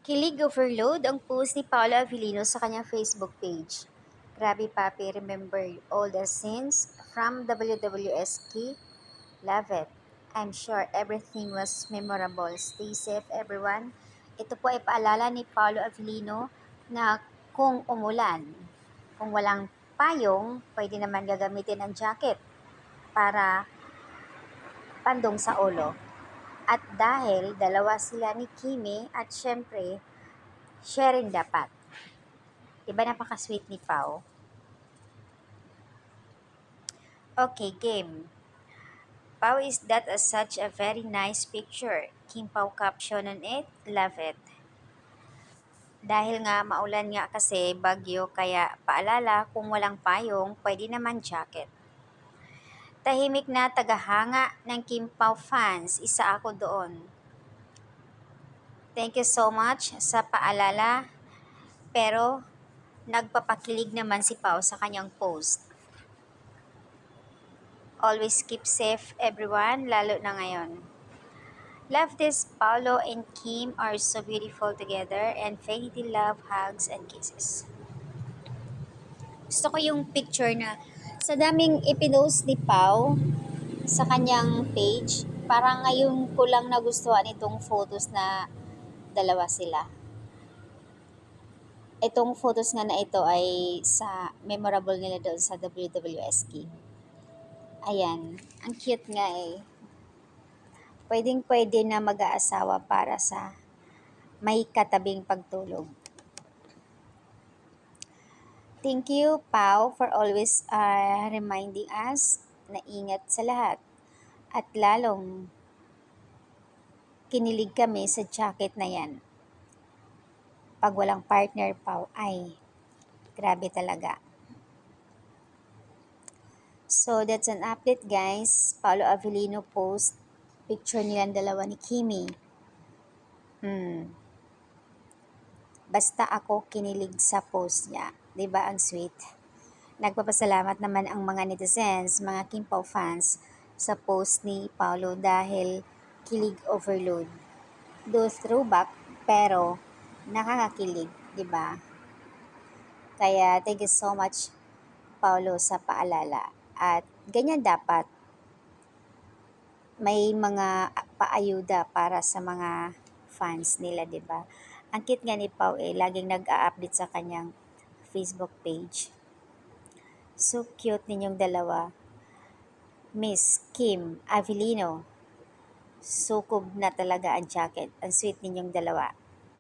Kilig overload ang post ni Paolo Avellino sa kanyang Facebook page. Grabe papi, remember all the scenes from WWSK? Love it. I'm sure everything was memorable. Stay safe everyone. Ito po ay paalala ni Paolo Avellino na kung umulan, kung walang payong, pwede naman gagamitin ang jacket para pandong sa ulo. At dahil dalawa sila ni Kimi at syempre, sharing dapat. Diba napaka-sweet ni Pao? Okay, game. Pao, is that such a very nice picture? Kim Pao caption on it, love it. Dahil nga maulan nga kasi bagyo kaya paalala kung walang payong pwede naman jacket. Tahimik na tagahanga ng Kim Pao fans, isa ako doon. Thank you so much sa paalala, pero nagpapakilig naman si Pao sa kanyang post. Always keep safe everyone, lalo na ngayon. Love this, Paolo and Kim are so beautiful together, and Infinity love, hugs, and kisses. Gusto ko yung picture na sa daming ipinost ni Pao sa kanyang page, parang ngayon ko lang nagustuhan itong photos na dalawa sila. Itong photos nga na ito ay sa memorable nila doon sa WWSK. Ayan, ang cute nga eh. Pwedeng-pwede na mag-aasawa para sa may katabing pagtulog. Thank you, Pao, for always reminding us na ingat sa lahat. At lalong kinilig kami sa jacket na yan. Pag walang partner, Pao, ay grabe talaga. So, that's an update, guys. Paolo Avellino post picture nilang dalawa ni Kimi. Basta ako kinilig sa post niya. 'Di ba ang sweet? Nagpapasalamat naman ang mga netizens, mga Kim Pao fans sa post ni Paolo dahil kilig overload. Do throwback pero nakakakilig, 'di ba? Kaya thank you so much Paolo sa paalala. At ganyan dapat may mga paayuda para sa mga fans nila, 'di ba? Ang cute nga ni Pao laging nag-a-update sa kanyang Facebook page. So cute ninyong dalawa. Miss Kim Avellino. Sukob na talaga ang jacket. Ang sweet ninyong dalawa.